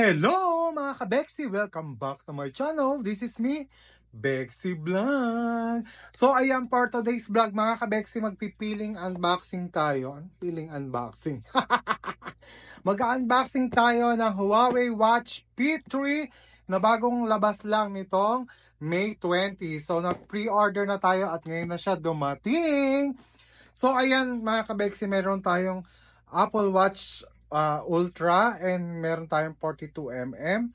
Hello mga ka-Bexy! Welcome back to my channel. This is me, Bexy Vlog. So ayan, for today's vlog mga ka-Bexy, magpipiling unboxing tayo. Piling unboxing. Mag-unboxing tayo ng Huawei Watch P3 na bagong labas lang nitong May 20. So nag-pre-order na tayo at ngayon na siya dumating. So ayan mga ka-Bexy, meron tayong Apple Watch Ultra and meron tayong 42mm.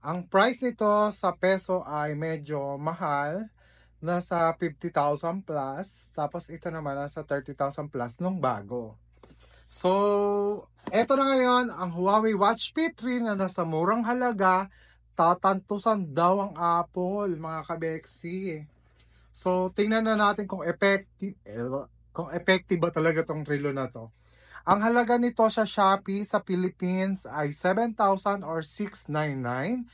Ang price nito sa peso ay medyo mahal, nasa 50,000 plus. Tapos ito naman nasa 30,000 plus nung bago. So, eto na ngayon ang Huawei Watch P3 na nasa murang halaga. Tatantusan daw ang Apple, mga ka-Bexy. So, tingnan na natin kung effective ba talaga tong relo na to. Ang halaga nito sa Shopee sa Philippines ay 7,000 or 699.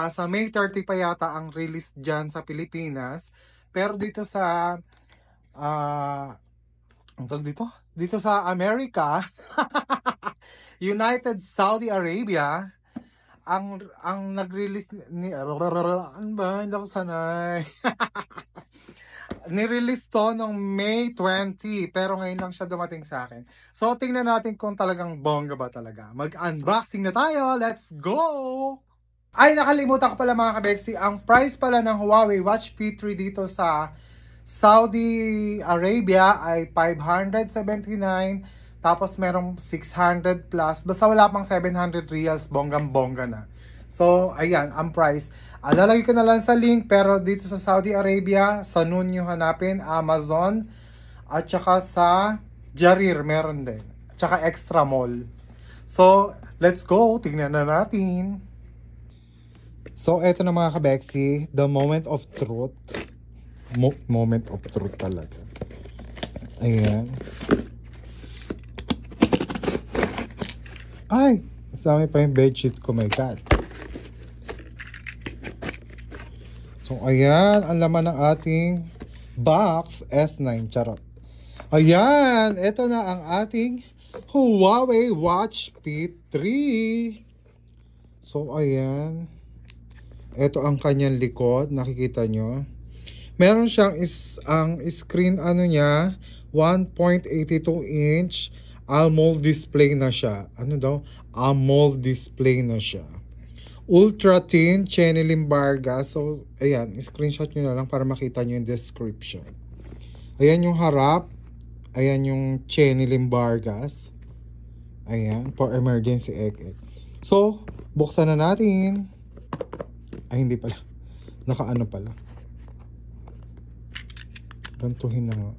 Sa May 30 pa yata ang release dyan sa Pilipinas. Pero dito sa dito sa Amerika, United Saudi Arabia, ang nag-release ni hindi ako sanay. Nirelease to noong May 20, pero ngayon lang siya dumating sa akin. So, tingnan natin kung talagang bongga ba talaga. Mag-unboxing na tayo! Let's go! Ay, nakalimutan ko pala mga ka-Bexy. Ang price pala ng Huawei Watch P3 dito sa Saudi Arabia ay 579. Tapos merong 600 plus. Basta wala pang 700 reals. Bonggang-bongga na. So, ayan, ang price. Lalagay ko na lang sa link, pero dito sa Saudi Arabia, sa noon nyo hanapin, Amazon, at saka sa Jarir, meron din. At saka Extra Mall. So, let's go. Tingnan na natin. So, eto na mga ka-Bexy, the moment of truth. Moment of truth talaga. Ayan. Ay! Mas dami pa yung bedsheet ko, my God. So, ayan, ang laman ng ating box S9, charot. Ayan, ito na ang ating Huawei Watch P3. So, ayan. Ito ang kanyang likod, nakikita nyo. Meron siyang ang screen, ano niya, 1.82 inch AMOLED display na siya. Ano daw? AMOLED display na siya. Ultra thin channeling barga. So, ayan, screenshot nyo na lang para makita nyo yung description. Ayan yung harap. Ayan yung channeling bargas. Ayan, for emergency exit. So, buksan na natin. Ay, hindi pala. Nakaano pala. Gantuhin na nga.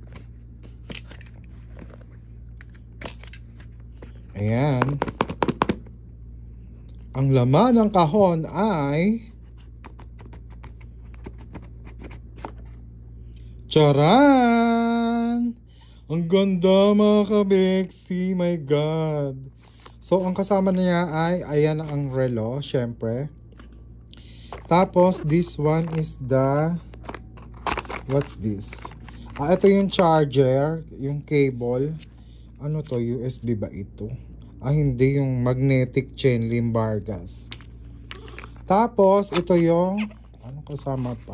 Ayan. Ang laman ng kahon ay charan! Ang ganda mga ka-Bexy, my God. So, ang kasama niya ay, ayan ang relo, syempre. Tapos, this one is the, what's this? Ito yung charger, yung cable. Ano to? USB ba ito? Hindi, yung magnetic chain limbargas. Tapos, ito yung, ano kasama pa?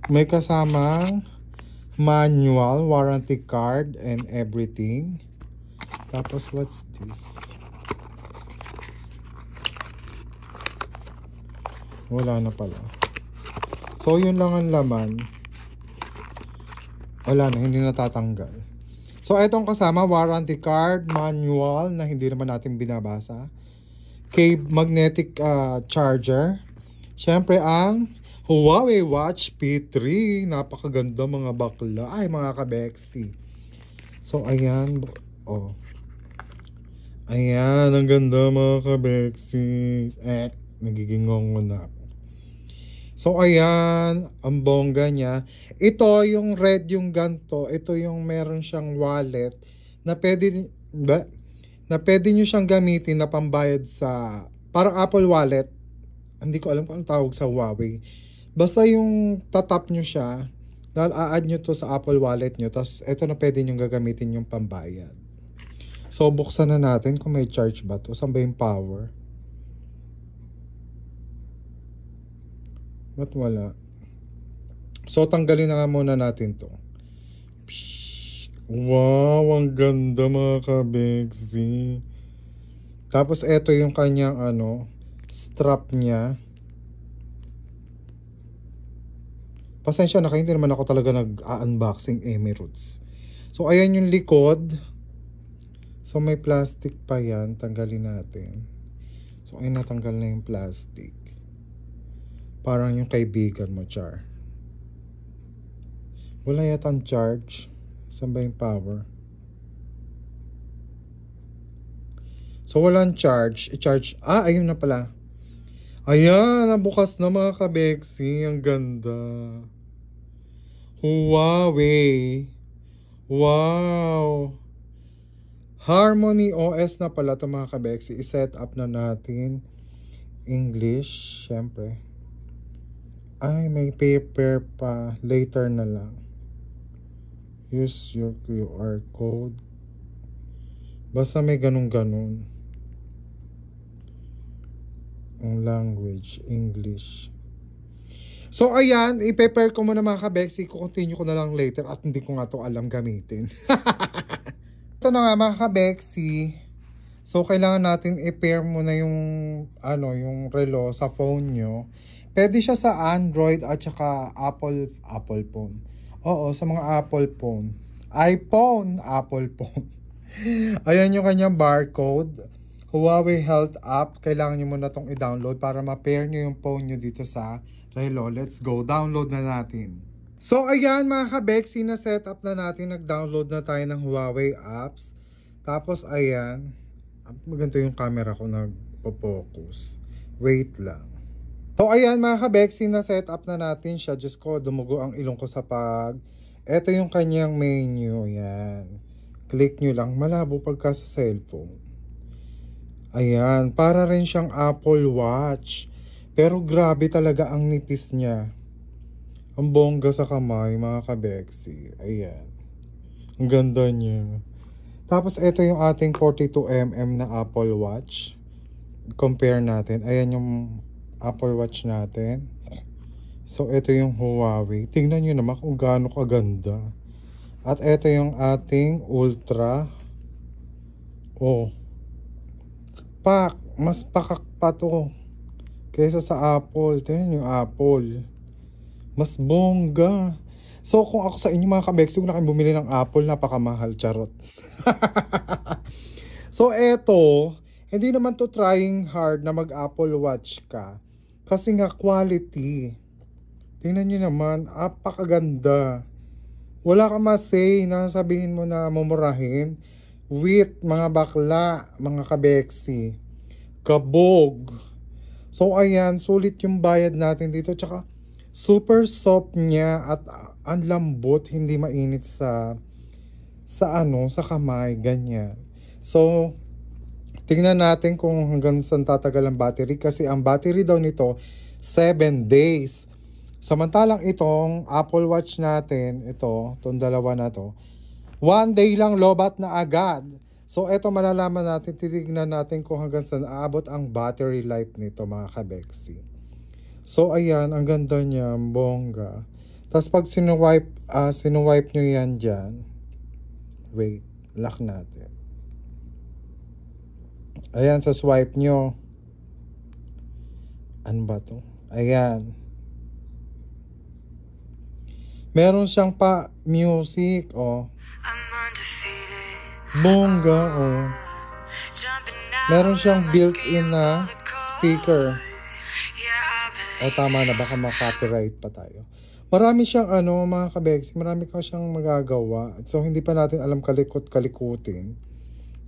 May kasamang manual, warranty card, and everything. Tapos, what's this? Wala na pala. So, yun lang ang laman. Wala na, hindi natatanggal. So, itong kasama, warranty card, manual, na hindi naman natin binabasa. Magnetic charger. Siyempre, ang Huawei Watch P3. Napakaganda mga bakla. Ay, mga ka-Bexy. So, ayan. Oh. Ayan, ang ganda mga ka-Bexy. Nagiging na ako. So, ayan, ang bongga niya. Ito, yung red, yung ganto. Ito yung meron siyang wallet na pwede nyo siyang gamitin na pambayad sa, parang Apple Wallet. Hindi ko alam kung ang tawag sa Huawei. Basta yung tatap nyo siya, a-add nyo to sa Apple Wallet nyo. Tapos, ito na pwede nyo gagamitin yung pambayad. So, buksan na natin kung may charge ba to. Saan ba yung power? Ba't wala? So, tanggalin na nga muna natin to. Wow, ang ganda mga kabegsi. Tapos, eto yung kanyang strap niya. Pasensya na kayo, hindi naman ako talaga nag-unboxing Emeralds. So, ayan yung likod. So, may plastic pa yan. Tanggalin natin. So, ay natanggal na yung plastic. Parang yung kaibigan mo, Char. Wala yatang charge. Saan ba yung power? So, walang charge. I-charge. Ayun na pala. Ayan, nabukas na mga kabegsi. Ang ganda. Huawei. Wow. Harmony OS na pala ito mga kabegsi. I-set up na natin. English, syempre. Ay, may paper pa. Later na lang. Use your QR code. Basta may ganun-ganun. Ang language, English. So, ayan. I-prepare ko muna mga kabegsi. Continue ko na lang later at hindi ko nga to alam gamitin. Ito na nga mga kabegsi. So, kailangan natin i-pair muna yung, yung relo sa phone nyo. Pwede siya sa Android at saka Apple phone. Oo, sa mga Apple phone. iPhone, Apple phone. Ayan yung kanyang barcode. Huawei Health app. Kailangan nyo muna itong i-download para ma-pair nyo yung phone nyo dito sa relo. Let's go. Download na natin. So, ayan mga kabegsi, na setup na natin. Nag-download na tayo ng Huawei apps. Tapos, ayan. Maganda yung camera ko nagpo-focus. Wait lang. So, ayan mga kabegsi, na setup na natin siya. Diyos ko, dumugo ang ilong ko sa pag. Ito yung kanyang menu. Ayan. Click nyo lang. Malabo pagka sa cellphone. Ayan. Para rin siyang Apple Watch. Pero grabe talaga ang nipis niya. Ang bongga sa kamay, mga kabegsi. Ayan. Ang ganda niya. Tapos, ito yung ating 42mm na Apple Watch. Compare natin. Ayan yung Apple Watch natin. So, ito yung Huawei. Tingnan nyo naman kung gaano kaganda. At ito yung ating Ultra. Oh. Mas pakak pa to. Kaysa sa Apple. Tingnan yung Apple. Mas bongga. So, kung ako sa inyo mga kabegsi, kung na kayo bumili ng Apple, napakamahal. Charot. So, eto, hindi naman to trying hard na mag-Apple Watch ka. Kasi nga quality. Tingnan nyo naman, apakaganda. Wala ka ma-say na sabihin mo na mumurahin. With mga bakla, mga kabegsi. Kabog. So, ayan, sulit yung bayad natin dito. Tsaka, super soft niya at ang lambot, hindi mainit sa kamay, ganyan. So, tingnan natin kung hanggang saan tatagal ang battery kasi ang battery daw nito 7 days. Samantalang itong Apple Watch natin, itong dalawa na to, 1 day lang lobat na agad. So, ito malalaman natin, titignan natin kung hanggang saan aabot ang battery life nito mga kabegsi. So, ayan, ang ganda niya, bongga. Tapos, pag sinuwipe nyo yan dyan, wait, lock natin. Ayan, sa swipe nyo. Ano ba to? Ayan. Meron siyang pa music, oh. Bongga, oh. Meron siyang built-in na speaker. O tama na, baka ma-copyright pa tayo. Marami siyang mga kabegsi, marami ka siyang magagawa. So hindi pa natin alam kalikot-kalikutin.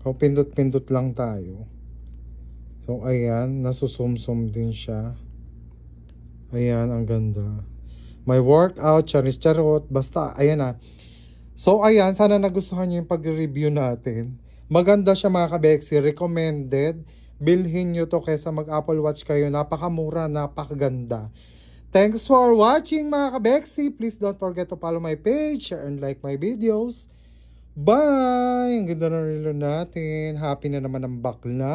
O pindot-pindot lang tayo. So ayan, nasusumsum din siya. Ayan, ang ganda. May workout, charis-charot, basta ayan na. So ayan, sana nagustuhan niyo yung pag-review natin. Maganda siya mga kabegsi, recommended. Bilhin nyo to kaysa mag-Apple Watch kayo. Napakamura, napakaganda. Thanks for watching mga kabegsi. Please don't forget to follow my page, share and like my videos. Bye! Ang ganda na relo natin. Happy na naman ang bakla.